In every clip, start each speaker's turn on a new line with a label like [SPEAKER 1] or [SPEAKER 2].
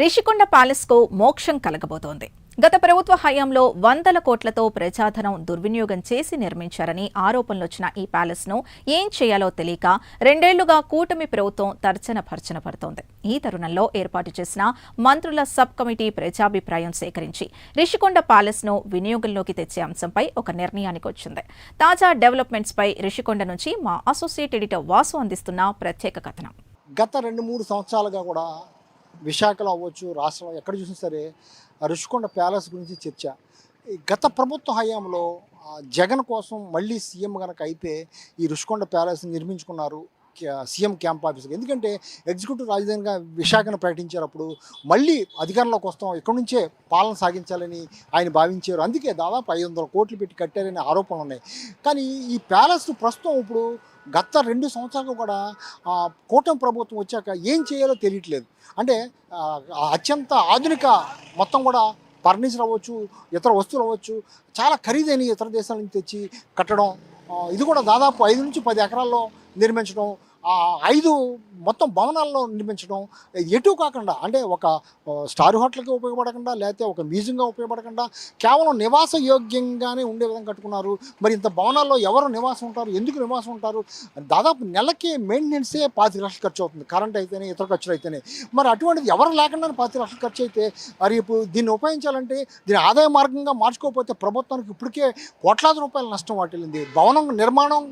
[SPEAKER 1] రిషికొండ ప్యాలెస్కు మోక్షం కలగబోతోంది. గత ప్రభుత్వ హయాంలో వందల కోట్లతో ప్రజాధనం దుర్వినియోగం చేసి నిర్మించారని ఆరోపణలొచ్చిన ఈ ప్యాలెస్ను ఏం చేయాలో తెలియక రెండేళ్లుగా కూటమి ప్రభుత్వం తర్జన భర్జన పడుతోంది. ఈ తరుణంలో ఏర్పాటు చేసిన మంత్రుల సబ్ కమిటీ ప్రజాభిప్రాయం సేకరించి రిషికొండ ప్యాలెస్ను వినియోగంలోకి తెచ్చే అంశంపై ఒక నిర్ణయానికి వచ్చింది. తాజా డెవలప్మెంట్స్పై రిషికొండ నుంచి మా అసోసియేట్ ఎడిటర్ వాసు అందిస్తున్న ప్రత్యేక కథనం.
[SPEAKER 2] గత 2-3 సంవత్సరాలుగా కూడా విశాఖలో అవ్వచ్చు, రాష్ట్రంలో ఎక్కడ చూసినా సరే రుషికొండ ప్యాలెస్ గురించి చర్చ. గత ప్రభుత్వ హయాంలో జగన్ కోసం మళ్ళీ సీఎం కనుక అయితే ఈ రుషికొండ ప్యాలెస్ నిర్మించుకున్నారు సీఎం క్యాంప్ ఆఫీస్కి. ఎందుకంటే ఎగ్జిక్యూటివ్ రాజధానిగా విశాఖను ప్రకటించారు. అప్పుడు మళ్ళీ అధికారంలోకి వస్తాం, ఇక్కడి నుంచే పాలన సాగించాలని ఆయన భావించారు. అందుకే దాదాపు 500 కోట్లు పెట్టి కట్టారనే ఆరోపణలు ఉన్నాయి. కానీ ఈ ప్యాలెస్ ప్రస్తుతం ఇప్పుడు గత 2 సంవత్సరాలు కూడా కూటమి ప్రభుత్వం వచ్చాక ఏం చేయాలో తెలియట్లేదు. అంటే అత్యంత ఆధునిక మొత్తం కూడా ఫర్నిచర్ అవ్వచ్చు, ఇతర వస్తువులు అవ్వచ్చు, చాలా ఖరీదైన ఇతర దేశాల నుంచి తెచ్చి కట్టడం, ఇది కూడా దాదాపు 5 నుంచి 10 ఎకరాల్లో నిర్మించడం, 5 మొత్తం భవనాల్లో నిర్మించడం, ఎటు కాకుండా అంటే ఒక స్టార్ హోటల్కి ఉపయోగపడకుండా, లేకపోతే ఒక మ్యూజియంగా ఉపయోగపడకుండా కేవలం నివాస యోగ్యంగానే ఉండే విధంగా కట్టుకున్నారు. మరి ఇంత భవనాల్లో ఎవరు నివాసం ఉంటారు, ఎందుకు నివాసం ఉంటారు? దాదాపు నెలకి మెయింటెనెన్సే 25 లక్షలు ఖర్చు అవుతుంది, కరెంట్ అయితేనే ఇతర ఖర్చులు అయితేనే. మరి అటువంటిది ఎవరు లేకుండా 25 లక్షలు ఖర్చు అయితే మరి ఇప్పుడు దీన్ని ఉపయోగించాలంటే దీని ఆదాయ మార్గంగా మార్చుకోకపోతే ప్రభుత్వానికి ఇప్పటికే కోట్లాది రూపాయల నష్టం వాటిల్లింది. భవనం నిర్మాణం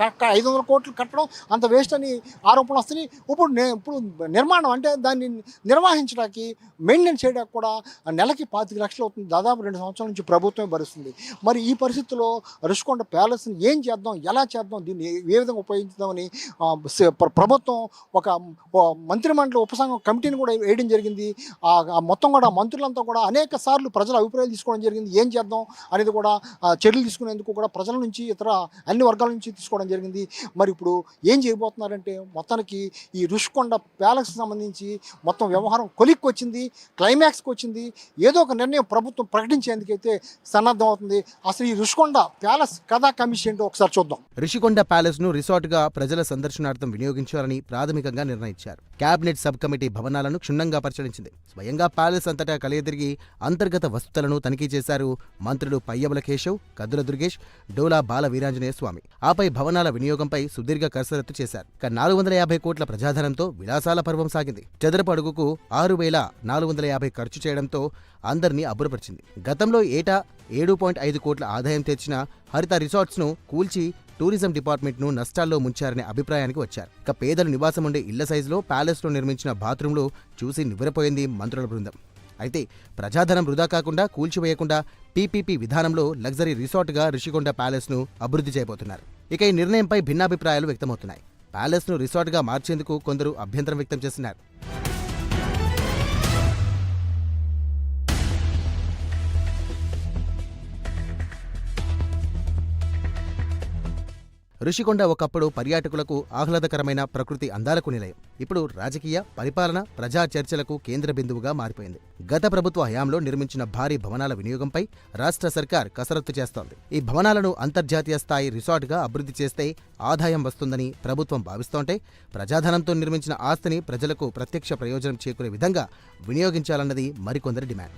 [SPEAKER 2] 500 కోట్లు కట్టడం అంత వేస్ట్ అని ఆరోపణలు వస్తున్నాయి. ఇప్పుడు నిర్మాణం అంటే దాన్ని నిర్వహించడానికి మెయింటెనెన్స్ చేయడానికి కూడా నెలకి 25 లక్షలు అవుతుంది. దాదాపు 2 సంవత్సరాల నుంచి ప్రభుత్వమే భరిస్తుంది. మరి ఈ పరిస్థితుల్లో రుషికొండ ప్యాలెస్ని ఏం చేద్దాం, ఎలా చేద్దాం, దీన్ని ఏ విధంగా ఉపయోగించుదామని ప్రభుత్వం ఒక మంత్రిమండలి ఉపసంఘం కమిటీని కూడా వేయడం జరిగింది. మొత్తం కూడా మంత్రులంతా కూడా అనేక సార్లు ప్రజల అభిప్రాయాలు తీసుకోవడం జరిగింది. ఏం చేద్దాం అనేది కూడా చర్యలు తీసుకునేందుకు కూడా ప్రజల నుంచి ఇతర అన్ని వర్గాల నుంచి తీసుకోవడం జరిగింది. మరి ఇప్పుడు ఏం చేయబోతున్నారంటే మొత్తానికి ఈ రుషికొండ ప్యాలెస్కి సంబంధించి మొత్తం వ్యవహారం కొలిక్కి వచ్చింది, క్లైమాక్స్కి వచ్చింది. ఏదో ఒక నిర్ణయం ప్రభుత్వం ప్రకటించేందుకైతే సన్నద్ధం అవుతుంది. అసలు ఈ రుషికొండ ప్యాలెస్ కథా కమిషన్ ఏంటో ఒకసారి చూద్దాం.
[SPEAKER 3] రుషికొండ ప్యాలెస్ ను రిసార్ట్ గా ప్రజల సందర్శనార్థం వినియోగించాలని ప్రాథమికంగా నిర్ణయించారు. కేబినెట్ సబ్ కమిటీ భవనాలను క్షుణ్ణంగా పరిశీలించింది. స్వయంగా ప్యాలెస్ అంతటా కలియతిరిగి అంతర్గత వసతులను తనిఖీ చేశారు మంత్రులు పయ్యవుల కేశవ్, కద్దుల దుర్గేష్, డోలా బాల వీరాంజనేయ స్వామి. ఆపై భవనాల వినియోగంపై సుదీర్ఘ కసరత్తు చేశారు. 450 కోట్ల ప్రజాధనంతో విలాసాల పర్వం సాగింది. చదరపు అడుగుకు 6,450 ఖర్చు చేయడంతో అందరినీ అబ్బురపరిచింది. గతంలో ఏటా 7.5 కోట్ల ఆదాయం తెచ్చిన హరిత రిసార్ట్స్ ను కూల్చి టూరిజం డిపార్ట్మెంట్ ను నష్టాల్లో ముంచారనే అభిప్రాయానికి వచ్చారు. ఇక పేదలు నివాసం ఉండే ఇళ్ల సైజులో ప్యాలెస్ లో నిర్మించిన బాత్రూంలు చూసి నివ్వెరపోయింది మంత్రుల బృందం. అయితే ప్రజాధనం వృధా కాకుండా కూల్చివేయకుండా పీపీపీ విధానంలో లగ్జరీ రిసార్ట్గా రిషికొండ ప్యాలెస్ ను అభివృద్ధి చేయబోతున్నారు. ఇక ఈ నిర్ణయంపై భిన్నాభిప్రాయాలు వ్యక్తమవుతున్నాయి. ప్యాలెస్ ను రిసార్ట్గా మార్చేందుకు కొందరు అభ్యంతరం వ్యక్తం చేస్తున్నారు. రుషికొండ ఒకప్పుడు పర్యాటకులకు ఆహ్లాదకరమైన ప్రకృతి అందాలకు నిలయం. ఇప్పుడు రాజకీయ, పరిపాలన, ప్రజా చర్చలకు కేంద్ర బిందువుగా మారిపోయింది. గత ప్రభుత్వ హయాంలో నిర్మించిన భారీ భవనాల వినియోగంపై రాష్ట్ర సర్కార్ కసరత్తు చేస్తోంది. ఈ భవనాలను అంతర్జాతీయ స్థాయి రిసార్ట్గా అభివృద్ధి చేస్తే ఆదాయం వస్తుందని ప్రభుత్వం భావిస్తోంటే ప్రజాధనంతో నిర్మించిన ఆస్తిని ప్రజలకు ప్రత్యక్ష ప్రయోజనం చేకూరే విధంగా వినియోగించాలన్నది మరికొందరి డిమాండ్.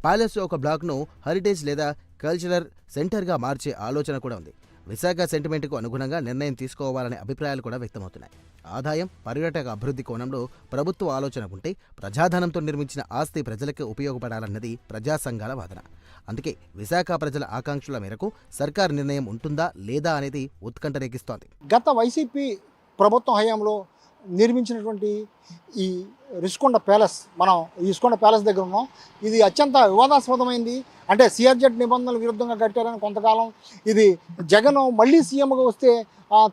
[SPEAKER 3] ప్యాలెస్ ఒక బ్లాక్ను హెరిటేజ్ లేదా కల్చరల్ సెంటర్గా మార్చే ఆలోచన కూడా ఉంది. విశాఖ సెంటిమెంట్కు అనుగుణంగా నిర్ణయం తీసుకోవాలనే అభిప్రాయాలు కూడా వ్యక్తమవుతున్నాయి. ఆదాయం, పర్యాటక అభివృద్ధి కోణంలో ప్రభుత్వ ఆలోచన ఉంటే ప్రజాధనంతో నిర్మించిన ఆస్తి ప్రజలకు ఉపయోగపడాలన్నది ప్రజా సంఘాల వాదన. అందుకే విశాఖ ప్రజల ఆకాంక్షల మేరకు సర్కార్ నిర్ణయం ఉంటుందా లేదా అనేది ఉత్కంఠ రేగిస్తోంది.
[SPEAKER 2] గత వైసీపీ ప్రభుత్వం హయాంలో నిర్మించినటువంటి ఈ రుషికొండ ప్యాలెస్, మనం ఈ రుషికొండ ప్యాలెస్ దగ్గర ఉన్నాం. ఇది అత్యంత వివాదాస్పదమైంది. అంటే సిఆర్జెడ్ నిబంధనల విరుద్ధంగా కట్టారని కొంతకాలం, ఇది జగన్ మళ్ళీ సీఎంగా వస్తే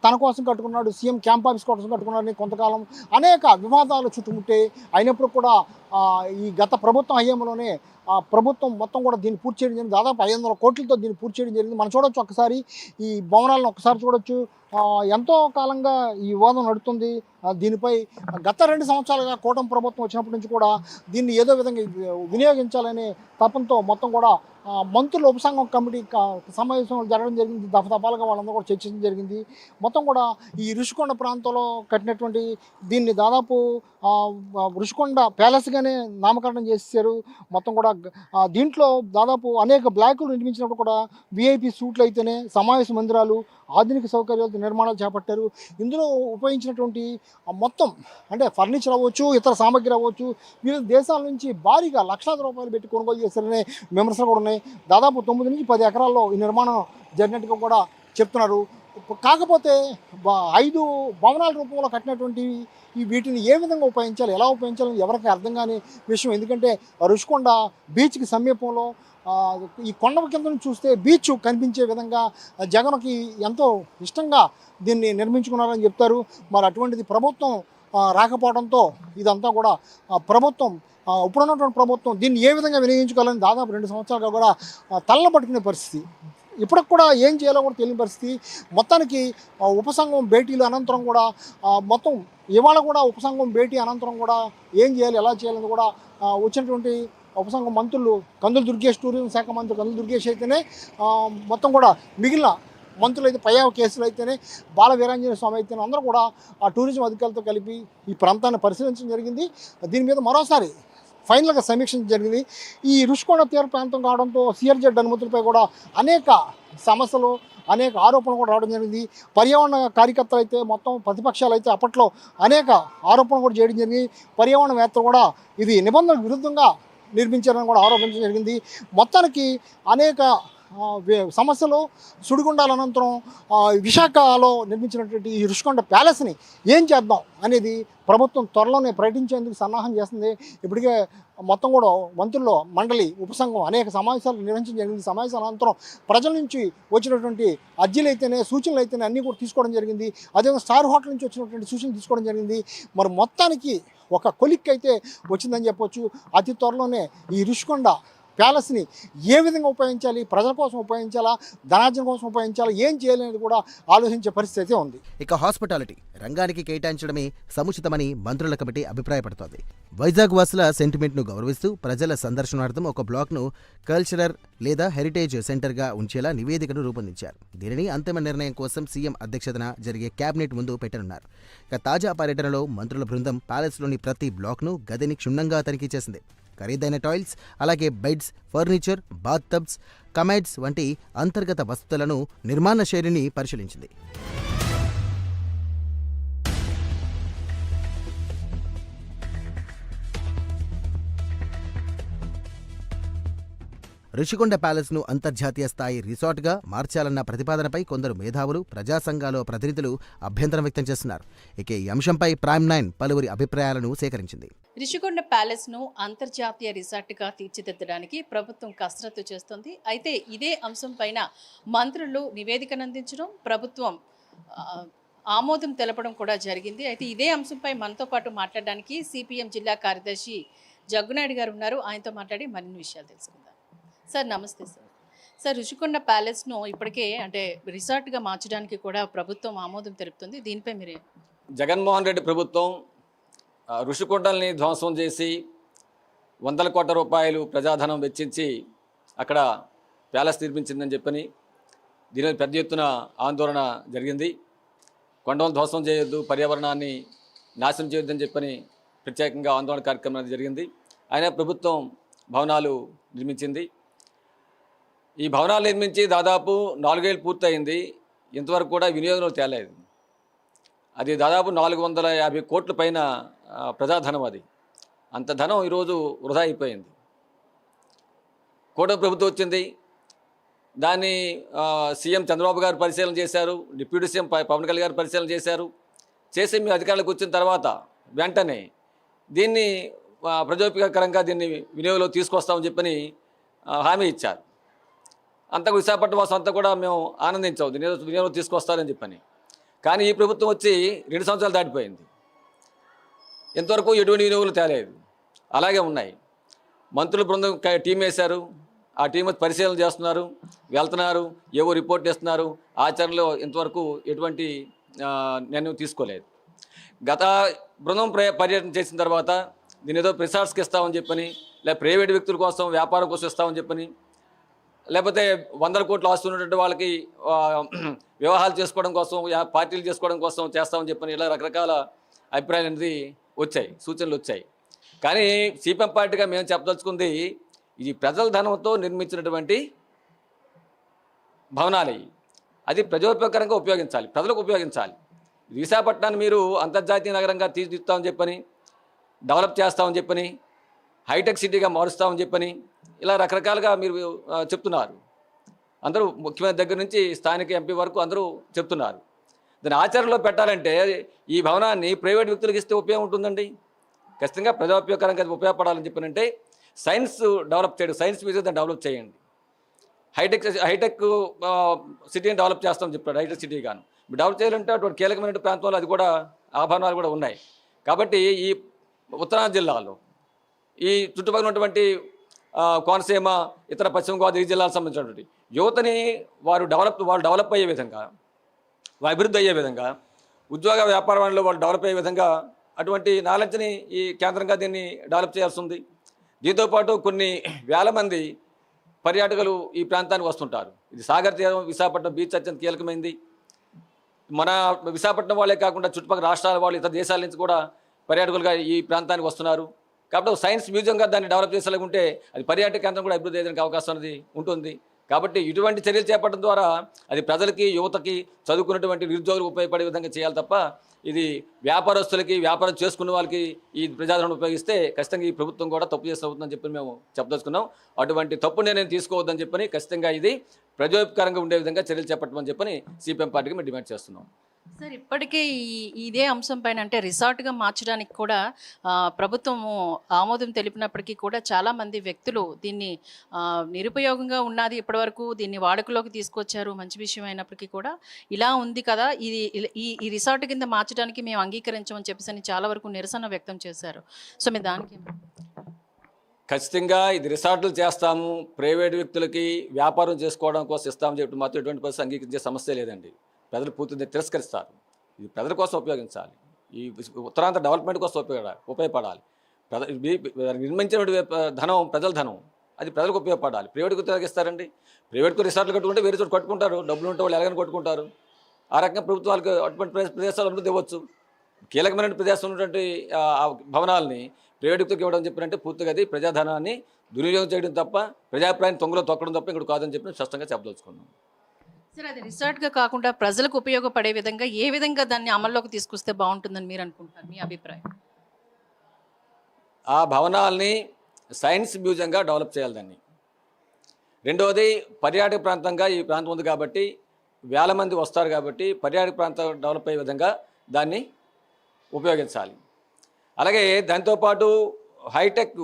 [SPEAKER 2] తన కోసం కట్టుకున్నాడు, సీఎం క్యాంప్ ఆఫీస్ కోసం కట్టుకున్నాడని కొంతకాలం అనేక వివాదాలు చుట్టుముట్టాయి. అయినప్పుడు కూడా ఈ గత ప్రభుత్వం హయాంలోనే ప్రభుత్వం మొత్తం కూడా దీన్ని పూర్తి చేయడం జరిగింది. దాదాపు 500 కోట్లతో దీన్ని పూర్తి చేయడం జరిగింది. మనం చూడొచ్చు, ఒకసారి ఈ భవనాలను ఒకసారి చూడొచ్చు. ఎంతో కాలంగా ఈ వివాదం నడుస్తుంది. దీనిపై గత 2 సంవత్సరాలుగా కూటమి ప్రభుత్వం వచ్చినప్పటి నుంచి కూడా దీన్ని ఏదో విధంగా వినియోగించాలనే తపంతో మొత్తం కూడా మంత్రుల ఉపసంఘం కమిటీ సమావేశం జరగడం జరిగింది. దఫదఫాలుగా వాళ్ళందరూ కూడా చర్చించడం జరిగింది. మొత్తం కూడా ఈ ఋషికొండ ప్రాంతంలో కట్టినటువంటి దీన్ని దాదాపు ఋషికొండ ప్యాలెస్గానే నామకరణం చేశారు. మొత్తం కూడా దీంట్లో దాదాపు అనేక బ్లాకులు నిర్మించినప్పుడు కూడా విఐపి సూట్లు అయితేనే సమావేశ మందిరాలు, ఆధునిక సౌకర్యాలతో నిర్మాణాలు చేపట్టారు. ఇందులో ఉపయోగించినటువంటి మొత్తం అంటే ఫర్నిచర్ అవ్వచ్చు, ఇతర సామగ్రి అవ్వచ్చు, వివిధ దేశాల నుంచి భారీగా లక్షలాది రూపాయలు పెట్టి కొనుగోలు చేశారనే విమర్శలు కూడా ఉన్నాయి. దాదాపు 9 నుంచి 10 ఎకరాల్లో ఈ నిర్మాణం జరిగినట్టుగా కూడా చెప్తున్నారు. కాకపోతే 5 భవనాల రూపంలో కట్టినటువంటి వీటిని ఏ విధంగా ఉపయోగించాలి, ఎలా ఉపయోగించాలని ఎవరికి అర్థం కాని విషయం. ఎందుకంటే ఋషికొండ బీచ్కి సమీపంలో ఈ కొండ కింద నుంచి చూస్తే బీచ్ కనిపించే విధంగా జగన్కి ఎంతో ఇష్టంగా దీన్ని నిర్మించుకున్నారని చెప్తారు. మరి అటువంటిది ప్రభుత్వం రాకపోవడంతో ఇదంతా కూడా ప్రభుత్వం ఇప్పుడున్నటువంటి ప్రభుత్వం దీన్ని ఏ విధంగా వినియోగించుకోవాలని దాదాపు 2 సంవత్సరాలుగా కూడా తల్లబట్టుకునే పరిస్థితి. ఇప్పటికి కూడా ఏం చేయాలో కూడా తెలియని పరిస్థితి. మొత్తానికి ఉపసంఘం భేటీలు అనంతరం కూడా మొత్తం ఇవాళ కూడా ఉపసంఘం భేటీ అనంతరం కూడా ఏం చేయాలి, ఎలా చేయాలని కూడా వచ్చినటువంటి ఉపసంఘం మంత్రులు కందుల దుర్గేష్, టూరిజం శాఖ మంత్రి కందుల దుర్గేష్ అయితేనే మొత్తం కూడా మిగిలిన మంత్రులు అయితే పయ్యావ కేసులు అయితేనే బాల వీరాంజనేయ స్వామి అయితేనే అందరూ కూడా ఆ టూరిజం అధికారులతో కలిపి ఈ ప్రాంతాన్ని పరిశీలించడం జరిగింది. దీని మీద మరోసారి ఫైనల్గా సమీక్షించడం జరిగింది. ఈ ఋషికొండ తీర ప్రాంతం కావడంతో సిఆర్జెడ్ అనుమతులపై కూడా అనేక సమస్యలు, అనేక ఆరోపణలు కూడా రావడం జరిగింది. పర్యావరణ కార్యకర్తలు అయితే మొత్తం ప్రతిపక్షాలు అయితే అప్పట్లో అనేక ఆరోపణలు కూడా చేయడం జరిగింది. పర్యావరణవేత్తలు కూడా ఇది నిబంధనలకు విరుద్ధంగా నిర్మించారని కూడా ఆరోపించడం జరిగింది. మొత్తానికి అనేక సమస్యలు సుడిగుండాల అనంతరం విశాఖలో నిర్మించినటువంటి ఈ ఋషికొండ ప్యాలెస్ని ఏం చేద్దాం అనేది ప్రభుత్వం త్వరలోనే ప్రకటించేందుకు సన్నాహం చేస్తుంది. ఇప్పటికే మొత్తం కూడా మంత్రుల మండలి ఉపసంఘం అనేక సమావేశాలు నిర్వహించడం జరిగింది. సమావేశాల అనంతరం ప్రజల నుంచి వచ్చినటువంటి అర్జీలు అయితేనే, సూచనలు అయితేనే అన్నీ కూడా తీసుకోవడం జరిగింది. అదేవిధంగా స్టార్ హోటల్ నుంచి వచ్చినటువంటి సూచనలు తీసుకోవడం జరిగింది. మరి మొత్తానికి ఒక కొలిక్ అయితే వచ్చిందని చెప్పొచ్చు. అతి త్వరలోనే ఈ ఋషికొండ ప్యాలెస్ని ఏ విధంగా ఉపయోగించాలి, ప్రజల కోసం ఉపయోగించాలా, ధనార్జన కోసం ఉపయోగించాలా, ఏం చేయాలి అనేది కూడా ఆలోచించే పరిస్థితి ఉంది.
[SPEAKER 3] ఇక హాస్పిటాలిటీ రంగానికి కేటాయించడమే సముచితమని మంత్రుల కమిటీ అభిప్రాయపడుతోంది. వైజాగ్ వాసుల సెంటిమెంట్ను గౌరవిస్తూ ప్రజల సందర్శనార్థం ఒక బ్లాక్ను కల్చరల్ లేదా హెరిటేజ్ సెంటర్గా ఉంచేలా నివేదికను రూపొందించారు. దీనిని అంతిమ నిర్ణయం కోసం సీఎం అధ్యక్షతన జరిగే కేబినెట్ ముందు పెట్టనున్నారు. ఇక తాజా పర్యటనలో మంత్రుల బృందం ప్యాలెస్లోని ప్రతి బ్లాక్ను, గదిని క్షుణ్ణంగా తనిఖీ చేసింది. ఖరీదైన టాయిల్స్, అలాగే బెడ్స్, ఫర్నిచర్, బాత్ టబ్స్, కమెడ్స్ వంటి అంతర్గత వసతులను, నిర్మాణ శైలిని పరిశీలించింది. ఋషికొండ ప్యాలెస్ను అంతర్జాతీయ స్థాయి రిసార్ట్గా మార్చాలన్న ప్రతిపాదనపై కొందరు మేధావులు, ప్రజా సంఘాల ప్రతినిధులు అభ్యంతరం వ్యక్తం చేస్తున్నారు. ఇక ఈ అంశంపై ప్రైమ్ 9 పలువురి అభిప్రాయాలను సేకరించింది.
[SPEAKER 4] రిషికొండ ప్యాలెస్ను అంతర్జాతీయ రిసార్ట్గా తీర్చిదిద్దడానికి ప్రభుత్వం కసరత్తు చేస్తోంది. అయితే ఇదే అంశం పైన మంత్రులు నివేదికను అందించడం, ప్రభుత్వం ఆమోదం తెలపడం కూడా జరిగింది. అయితే ఇదే అంశంపై మనతో పాటు మాట్లాడడానికి సిపిఎం జిల్లా కార్యదర్శి జగ్గునాయుడు గారు ఉన్నారు. ఆయనతో మాట్లాడి మరిన్ని విషయాలు తెలుసుకుందాం. సార్ నమస్తే సార్. సార్ ఋషికొండ ప్యాలెస్ను ఇప్పటికే అంటే రిసార్ట్గా మార్చడానికి కూడా ప్రభుత్వం ఆమోదం తెలుపుతుంది. దీనిపై మీరే
[SPEAKER 5] జగన్మోహన్ రెడ్డి ప్రభుత్వం ఋషికొండల్ని ధ్వంసం చేసి 100 కోట్ల రూపాయలు ప్రజాధనం వెచ్చించి అక్కడ ప్యాలెస్ నిర్మించిందని చెప్పని దీని పెద్ద ఎత్తున ఆందోళన జరిగింది. కొండలను ధ్వంసం చేయొద్దు, పర్యావరణాన్ని నాశనం చేయొద్దని చెప్పని ప్రత్యేకంగా ఆందోళన కార్యక్రమం జరిగింది. అయినా ప్రభుత్వం భవనాలు నిర్మించింది. ఈ భవనాలు నిర్మించి దాదాపు 4 ఏళ్ళు పూర్తయింది. ఇంతవరకు కూడా వినియోగంలో తేలేదు. అది దాదాపు 450 కోట్ల పైన ప్రజాధనం. అది అంత ధనం ఈరోజు వృధా అయిపోయింది. కూటమి ప్రభుత్వం వచ్చింది, దాన్ని సీఎం చంద్రబాబు గారు పరిశీలన చేశారు, డిప్యూటీ సీఎం పవన్ కళ్యాణ్ గారు పరిశీలన చేశారు. చేసి మీ అధికారులకు వచ్చిన తర్వాత వెంటనే దీన్ని ప్రజోపయోగకరంగా దీన్ని వినియోగంలో తీసుకొస్తామని చెప్పని హామీ ఇచ్చారు. అంతా విశాఖపట్నం వాసం అంతా కూడా మేము ఆనందించాం, వినియోగంలో తీసుకొస్తారని చెప్పని. కానీ ఈ ప్రభుత్వం వచ్చి 2 సంవత్సరాలు దాటిపోయింది, ఇంతవరకు ఎటువంటి వినియోగాలు తేలేదు, అలాగే ఉన్నాయి. మంత్రుల బృందం టీం వేశారు, ఆ టీం పరిశీలన చేస్తున్నారు, వెళ్తున్నారు, ఏవో రిపోర్ట్ ఇస్తున్నారు. ఆచరణలో ఇంతవరకు ఎటువంటి నిర్ణయం తీసుకోలేదు. గత బృందం పర్యటన చేసిన తర్వాత దీని ఏదో రిసార్ట్స్కి ఇస్తామని చెప్పని, లేదా ప్రైవేట్ వ్యక్తుల కోసం వ్యాపారం కోసం ఇస్తామని చెప్పని లేకపోతే 100 కోట్లు ఆస్తి ఉన్నటువంటి వాళ్ళకి వివాహాలు చేసుకోవడం కోసం, పార్టీలు చేసుకోవడం కోసం చేస్తామని చెప్పని ఇలా రకరకాల అభిప్రాయాలు అనేది వచ్చాయి, సూచనలు వచ్చాయి. కానీ సిపిఎం పార్టీగా మేము చెప్పదలుచుకుంది, ఇది ప్రజల ధనంతో నిర్మించినటువంటి భవనాలు, అది ప్రజోపయోగకరంగా ఉపయోగించాలి, ప్రజలకు ఉపయోగించాలి. విశాఖపట్నాన్ని మీరు అంతర్జాతీయ నగరంగా తీర్చిదిద్దుతామని చెప్పని, డెవలప్ చేస్తామని చెప్పని, హైటెక్ సిటీగా మారుస్తామని చెప్పని ఇలా రకరకాలుగా మీరు చెప్తున్నారు. అందరూ ముఖ్యమంత్రి దగ్గర నుంచి స్థానిక ఎంపీ వరకు అందరూ చెప్తున్నారు. దాన్ని ఆచరణలో పెట్టాలంటే ఈ భవనాన్ని ప్రైవేట్ వ్యక్తులకు ఇస్తే ఉపయోగం ఉంటుందండి. ఖచ్చితంగా ప్రజోపయోగకరంగా ఉపయోగపడాలని చెప్పనంటే సైన్స్ డెవలప్ చేయడం, సైన్స్ మ్యూజియం దాన్ని డెవలప్ చేయండి. హైటెక్ సిటీని డెవలప్ చేస్తామని చెప్పాడు, హైటెక్ సిటీ గాను డెవలప్ చేయాలంటే అటువంటి కీలకమైన ప్రాంతంలో అది కూడా ఆభరణాలు కూడా ఉన్నాయి. కాబట్టి ఈ ఉత్తరాంధ్ర జిల్లాలో ఈ చుట్టుపక్కల ఉన్నటువంటి కోనసీమ, ఇతర పశ్చిమ గోదావరి జిల్లాలకు సంబంధించినటువంటి యువతని వాళ్ళు డెవలప్ అయ్యే విధంగా, వాళ్ళు అభివృద్ధి అయ్యే విధంగా, ఉద్యోగ వ్యాపారంలో వాళ్ళు డెవలప్ అయ్యే విధంగా అటువంటి నాలెడ్జ్ని ఈ కేంద్రంగా దీన్ని డెవలప్ చేయాల్సి ఉంది. దీంతోపాటు కొన్ని వేల మంది పర్యాటకులు ఈ ప్రాంతానికి వస్తుంటారు. ఇది సాగర్ తీరం, విశాఖపట్నం బీచ్ అత్యంత కీలకమైంది. మన విశాఖపట్నం వాళ్ళే కాకుండా చుట్టుపక్కల రాష్ట్రాల వాళ్ళు, ఇతర దేశాల నుంచి కూడా పర్యాటకులుగా ఈ ప్రాంతానికి వస్తున్నారు. కాబట్టి సైన్స్ మ్యూజియంగా దాన్ని డెవలప్ చేసేలాగుంటే అది పర్యాటక కేంద్రం కూడా అభివృద్ధి అయ్యేందుకు అవకాశం అనేది ఉంటుంది. కాబట్టి ఇటువంటి చర్యలు చేపట్టడం ద్వారా అది ప్రజలకి, యువతకి, చదువుకున్నటువంటి నిరుద్యోగులకు ఉపయోగపడే విధంగా చేయాలి తప్ప ఇది వ్యాపారస్తులకి, వ్యాపారం చేసుకున్న వాళ్ళకి ఈ ప్రజాధనం ఉపయోగిస్తే ఖచ్చితంగా ఈ ప్రభుత్వం కూడా తప్పు చేసిన అవుతుందని చెప్పి మేము చెప్పదలుచుకున్నాం. అటువంటి తప్పు నేను తీసుకోవద్దని చెప్పని ఖచ్చితంగా ఇది ప్రజోపకారంగా ఉండే విధంగా చర్యలు చేపట్టమని చెప్పని సిపిఎం పార్టీకి మేము డిమాండ్ చేస్తున్నాం.
[SPEAKER 4] సార్, ఇప్పటికే ఇదే అంశం పైన అంటే రిసార్ట్గా మార్చడానికి కూడా ప్రభుత్వము ఆమోదం తెలిపినప్పటికీ కూడా చాలామంది వ్యక్తులు దీన్ని నిరుపయోగంగా ఉన్నది, ఇప్పటివరకు దీన్ని వాడుకలోకి తీసుకొచ్చారు, మంచి విషయం అయినప్పటికీ కూడా ఇలా ఉంది కదా, ఇది ఈ రిసార్ట్ కింద మార్చడానికి మేము అంగీకరించమని చెప్పేసి చాలా వరకు నిరసన వ్యక్తం చేశారు. సో మీరు దానికి
[SPEAKER 5] ఖచ్చితంగా ఇది రిసార్ట్లు చేస్తాము, ప్రైవేట్ వ్యక్తులకి వ్యాపారం చేసుకోవడం కోసం ఇస్తామని చెప్పి మాత్రం ఎటువంటి పరిస్థితి అంగీకరించే సమస్య లేదండి. ప్రజలు పూర్తిగా తిరస్కరిస్తారు. ఇది ప్రజల కోసం ఉపయోగించాలి, ఈ ఉత్తరాంధ్ర డెవలప్మెంట్ కోసం ఉపయోగపడాలి. నిర్మించిన ధనం ప్రజల ధనం, అది ప్రజలకు ఉపయోగపడాలి. ప్రైవేట్కి ఉపయోగిస్తారండి. ప్రైవేట్కు రిసార్ట్లు కట్టుకుంటే వేరే చోటు కట్టుకుంటారు, డబ్బులు ఉంటే వాళ్ళు ఎలాగని కొట్టుకుంటారు. ఆ రకంగా ప్రభుత్వాలకు అటువంటి ప్రదేశాలు అభివృద్ధి ఇవ్వచ్చు. కీలకమైన ప్రదేశం ఉన్నటువంటి భవనాలని ప్రైవేట్ వ్యక్తికి ఇవ్వడం చెప్పినంటే పూర్తిగా అది ప్రజాధనాన్ని దుర్వినియోగం చేయడం తప్ప, ప్రజాభిప్రాయాన్ని తొంగలో తొక్కడం తప్ప ఇక్కడ కాదని చెప్పి స్పష్టంగా చెప్పదలుచుకున్నాం.
[SPEAKER 4] సార్, అది రిసార్ట్గా కాకుండా ప్రజలకు ఉపయోగపడే విధంగా ఏ విధంగా దాన్ని అమల్లోకి తీసుకొస్తే బాగుంటుందని మీరు అనుకుంటున్నారు, మీ అభిప్రాయం?
[SPEAKER 5] ఆ భవనాల్ని సైన్స్ మ్యూజియంగా డెవలప్ చేయాలి దాన్ని. రెండవది, పర్యాటక ప్రాంతంగా ఈ ప్రాంతం ఉంది కాబట్టి వేల మంది వస్తారు కాబట్టి పర్యాటక ప్రాంతం డెవలప్ అయ్యే విధంగా దాన్ని ఉపయోగించాలి. అలాగే దాంతోపాటు హైటెక్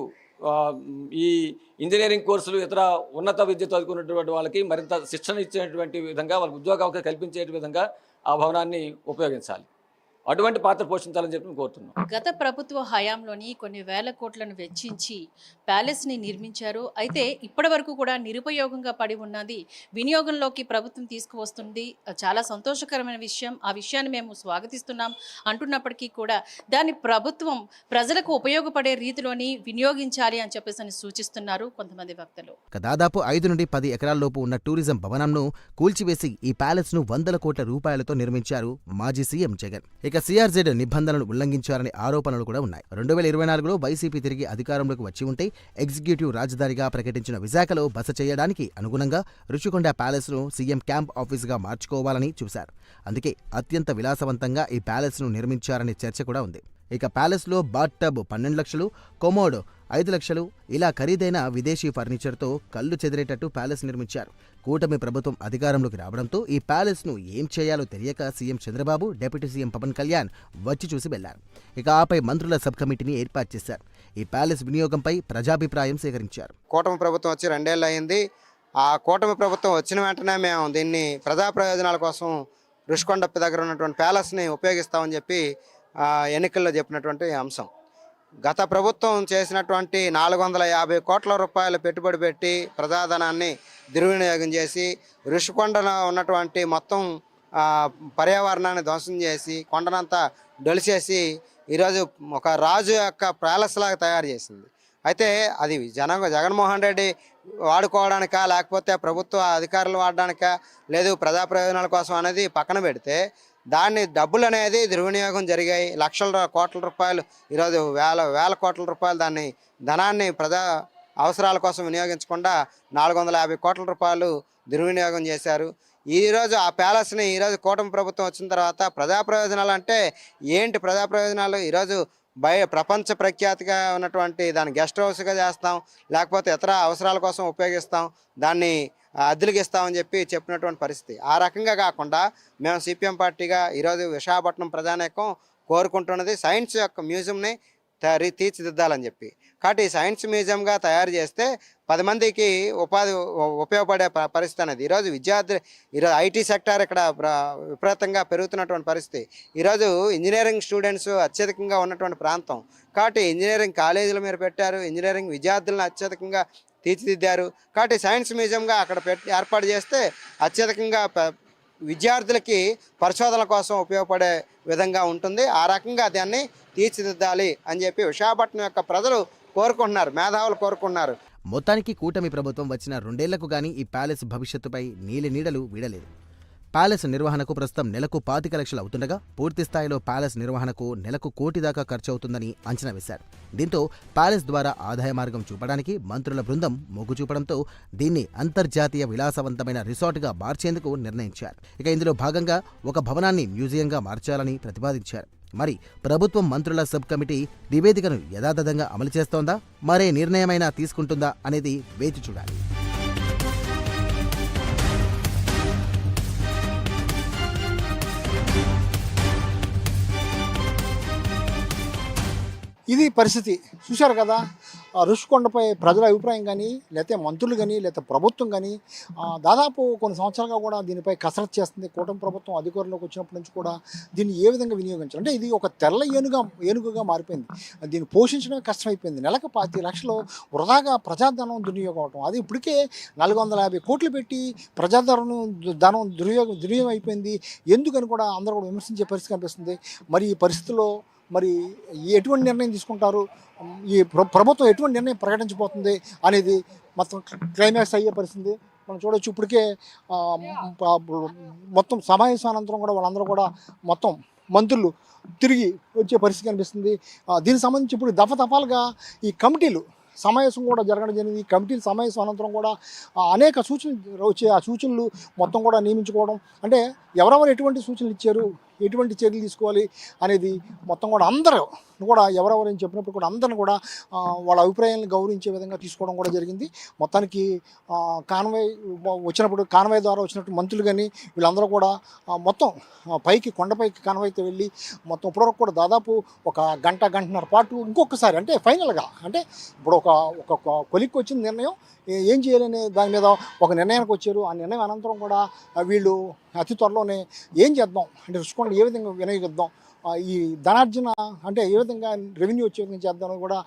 [SPEAKER 5] ఈ ఇంజనీరింగ్ కోర్సులు, ఇతర ఉన్నత విద్య చదువుకున్నటువంటి వాళ్ళకి మరింత శిక్షణ ఇచ్చేటువంటి విధంగా, వాళ్ళకి ఉద్యోగ అవకాశం కల్పించే విధంగా ఆ భవనాన్ని ఉపయోగించాలి. అటువంటి పాత్ర పోషించాలని చెప్పి కోరుతున్నాం.
[SPEAKER 4] గత ప్రభుత్వ హయాంలోని కొన్ని వేల కోట్లను వెచ్చించి ప్యాలెస్ని నిర్మించారు. అయితే ఇప్పటి వరకు కూడా నిరుపయోగంగా పడి ఉన్నది వినియోగంలోకి ప్రభుత్వం తీసుకువస్తుంది. చాలా సంతోషకరమైన విషయం. ఆ విషయాన్ని మేము స్వాగతిస్తున్నాం అంటున్నప్పటికీ కూడా దాన్ని ప్రభుత్వం ప్రజలకు ఉపయోగపడే రీతిలోని వినియోగించాలి అని చెప్పేసి సూచిస్తున్నారు కొంతమంది వక్తలు.
[SPEAKER 3] దాదాపు 5 నుండి 10 ఎకరాల్లోపు ఉన్న టూరిజం భవనంను కూల్చివేసి ఈ ప్యాలెస్ ను 100 కోట్ల రూపాయలతో నిర్మించారు మాజీ సీఎం జగన్. ఇక సిఆర్జెడ్ నిబంధనలను ఉల్లంఘించారనే ఆరోపణలు కూడా ఉన్నాయి. 2024లో వైసీపీ తిరిగి అధికారంలోకి వచ్చి ఉంటే ఎగ్జిక్యూటివ్ రాజధానిగా ప్రకటించిన విశాఖలో బస చేయడానికి అనుగుణంగా రుషికొండ ప్యాలెస్ ను సీఎం క్యాంప్ ఆఫీసుగా మార్చుకోవాలని చూశారు. అందుకే అత్యంత విలాసవంతంగా ఈ ప్యాలెస్ ను నిర్మించారనే చర్చ కూడా ఉంది. ఇక ప్యాలెస్లో బాత్ టబ్ 12 లక్షలు, కొమోడ్ 5 లక్షలు ఇలా ఖరీదైన విదేశీ ఫర్నిచర్తో కళ్ళు చెదిరేటట్టు ప్యాలెస్ నిర్మించారు. కూటమి ప్రభుత్వం అధికారంలోకి రావడంతో ఈ ప్యాలెస్ను ఏం చేయాలో తెలియక CM Chandrababu, deputy CM Pawan Kalyan వచ్చి చూసి వెళ్లారు. ఇక ఆపై మంత్రుల సబ్ కమిటీని ఏర్పాటు చేశారు. ఈ ప్యాలెస్ వినియోగంపై ప్రజాభిప్రాయం సేకరించారు.
[SPEAKER 6] కూటమి ప్రభుత్వం వచ్చి 2 ఏళ్ళు అయింది. ఆ కూటమి ప్రభుత్వం వచ్చిన వెంటనే మేము దీన్ని ప్రజా ప్రయోజనాల కోసం రుషికొండ దగ్గర ఉన్నటువంటి ప్యాలెస్ని ఉపయోగిస్తామని చెప్పి ఎన్నికల్లో చెప్పినటువంటి అంశం. గత ప్రభుత్వం చేసినటువంటి 450 కోట్ల రూపాయలు పెట్టుబడి పెట్టి ప్రజాధనాన్ని దుర్వినియోగం చేసి రుషికొండలో ఉన్నటువంటి మొత్తం పర్యావరణాన్ని ధ్వంసం చేసి కొండనంతా డొలిచేసి ఈరోజు ఒక రాజు యొక్క ప్యాలెస్ లాగా తయారు చేసింది. అయితే అది జగన్మోహన్ రెడ్డి వాడుకోవడానికా లేకపోతే ప్రభుత్వ అధికారులు వాడడానికా లేదు ప్రజా ప్రయోజనాల కోసం అనేది పక్కన పెడితే దాన్ని డబ్బులు అనేది దుర్వినియోగం జరిగాయి. లక్షల కోట్ల రూపాయలు, ఈరోజు వేల కోట్ల రూపాయలు ధనాన్ని ప్రజా అవసరాల కోసం వినియోగించకుండా 450 కోట్ల రూపాయలు దుర్వినియోగం చేశారు. ఈరోజు ఆ ప్యాలెస్ని ఈరోజు కూటమి ప్రభుత్వం వచ్చిన తర్వాత ప్రజా ప్రయోజనాలు అంటే ఏంటి? ప్రజా ప్రయోజనాలు ఈరోజు ప్రపంచ ప్రఖ్యాతిగా ఉన్నటువంటి దాన్ని గెస్ట్ హౌస్గా చేస్తాం, లేకపోతే ఇతర అవసరాల కోసం ఉపయోగిస్తాం, దాన్ని అద్దెలకు ఇస్తామని చెప్పినటువంటి పరిస్థితి. ఆ రకంగా కాకుండా మేము సిపిఎం పార్టీగా ఈరోజు విశాఖపట్నం ప్రజానీకం కోరుకుంటున్నది సైన్స్ యొక్క మ్యూజియంని తీర్చిదిద్దాలని చెప్పి. కాబట్టి సైన్స్ మ్యూజియంగా తయారు చేస్తే 10 మందికి ఉపాధి ఉపయోగపడే పరిస్థితి అనేది. ఈరోజు ఈరోజు ఐటీ సెక్టార్ ఇక్కడ విపరీతంగా పెరుగుతున్నటువంటి పరిస్థితి. ఈరోజు ఇంజనీరింగ్ స్టూడెంట్స్ అత్యధికంగా ఉన్నటువంటి ప్రాంతం. కాబట్టి ఇంజనీరింగ్ కాలేజీలు మీరు పెట్టారు, ఇంజనీరింగ్ విద్యార్థులను అత్యధికంగా తీర్చిదిద్దారు. కాబట్టి సైన్స్ మ్యూజియంగా అక్కడ ఏర్పాటు చేస్తే అత్యధికంగా విద్యార్థులకి పరిశోధనల కోసం ఉపయోగపడే విధంగా ఉంటుంది. ఆ రకంగా దాన్ని తీర్చిదిద్దాలి అని చెప్పి విశాఖపట్నం యొక్క ప్రజలు కోరుకుంటున్నారు, మేధావులు కోరుకుంటున్నారు.
[SPEAKER 3] మొత్తానికి కూటమి ప్రభుత్వం వచ్చిన 2 ఏళ్లకు గానీ ఈ ప్యాలెస్ భవిష్యత్తుపై నీడలు వీడలేదు. ప్యాలెస్ నిర్వహణకు ప్రస్తుతం నెలకు 25 లక్షలు అవుతుండగా పూర్తి స్థాయిలో ప్యాలెస్ నిర్వహణకు నెలకు 1 కోటి దాకా ఖర్చు అవుతుందని అంచనా వేశారు. దీంతో ప్యాలెస్ ద్వారా ఆదాయ మార్గం చూపడానికి మంత్రుల బృందం మొగ్గు చూపడంతో దీన్ని అంతర్జాతీయ విలాసవంతమైన రిసార్ట్గా మార్చేందుకు నిర్ణయించారు. ఇక ఇందులో భాగంగా ఒక భవనాన్ని మ్యూజియంగా మార్చాలని ప్రతిపాదించారు. మరి ప్రభుత్వం మంత్రుల సబ్ కమిటీ నివేదికను యథాతథంగా అమలు చేస్తోందా, మరే నిర్ణయమైనా తీసుకుంటుందా అనేది వేచి చూడాలి.
[SPEAKER 2] ఇది పరిస్థితి. చూశారు కదా, రుషికొండపై ప్రజల అభిప్రాయం కానీ, లేకపోతే మంత్రులు కానీ, లేకపోతే ప్రభుత్వం కానీ దాదాపు కొన్ని సంవత్సరాలుగా కూడా దీనిపై కసరత్తు చేస్తుంది. కూటమి ప్రభుత్వం అధికారంలోకి వచ్చినప్పటి నుంచి కూడా దీన్ని ఏ విధంగా వినియోగించాలి అంటే ఇది ఒక తెల్ల ఏనుగుగా మారిపోయింది. దీన్ని పోషించడమే కష్టమైపోయింది. నెలకు 25 లక్షలు వృధాగా ప్రజాధనం దుర్వినియోగం అవటం. అది ఇప్పటికే 450 కోట్లు పెట్టి ధనం దుర్వినియోగం అయిపోయింది. ఎందుకని కూడా అందరూ కూడా విమర్శించే పరిస్థితి కనిపిస్తుంది. మరి ఈ పరిస్థితుల్లో మరి ఎటువంటి నిర్ణయం తీసుకుంటారు, ఈ ప్రభుత్వం ఎటువంటి నిర్ణయం ప్రకటించబోతుంది అనేది మొత్తం క్లైమాక్స్ అయ్యే పరిస్థితి మనం చూడవచ్చు. ఇప్పటికే మొత్తం సమావేశానంతరం కూడా వాళ్ళందరూ కూడా మొత్తం మంత్రులు తిరిగి వచ్చే పరిస్థితి కనిపిస్తుంది. దీనికి సంబంధించి ఇప్పుడు దఫాలుగా ఈ కమిటీలు సమావేశం కూడా జరగడం జరిగింది. ఈ కమిటీల సమావేశం అనంతరం కూడా అనేక సూచనలు వచ్చే ఆ సూచనలు మొత్తం కూడా నియమించుకోవడం అంటే ఎవరెవరు ఎటువంటి సూచనలు ఇచ్చారు, ఎటువంటి చర్యలు తీసుకోవాలి అనేది మొత్తం కూడా అందరూ కూడా ఎవరెవరని చెప్పినప్పుడు కూడా అందరిని కూడా వాళ్ళ అభిప్రాయాలను గౌరవించే విధంగా తీసుకోవడం కూడా జరిగింది. మొత్తానికి కాన్వాయ్ ద్వారా వచ్చినట్టు మంత్రులు కానీ వీళ్ళందరూ కూడా మొత్తం కొండపైకి కాన్వాయ్తో వెళ్ళి మొత్తం ఇప్పటివరకు కూడా దాదాపు ఒక గంటన్నర పాటు ఇంకొకసారి అంటే ఫైనల్గా అంటే ఇప్పుడు ఒక కొలిక్కి వచ్చిన నిర్ణయం ఏం చేయాలనే దాని మీద ఒక నిర్ణయానికి వచ్చారు. ఆ నిర్ణయం అనంతరం కూడా వీళ్ళు అతి త్వరలోనే ఏం చేద్దాం అంటే రుషికొండ ఏ విధంగా వినియోగిద్దాం, ఈ ధనార్జన అంటే ఏ విధంగా రెవెన్యూ వచ్చే విధంగా చేద్దామని కూడా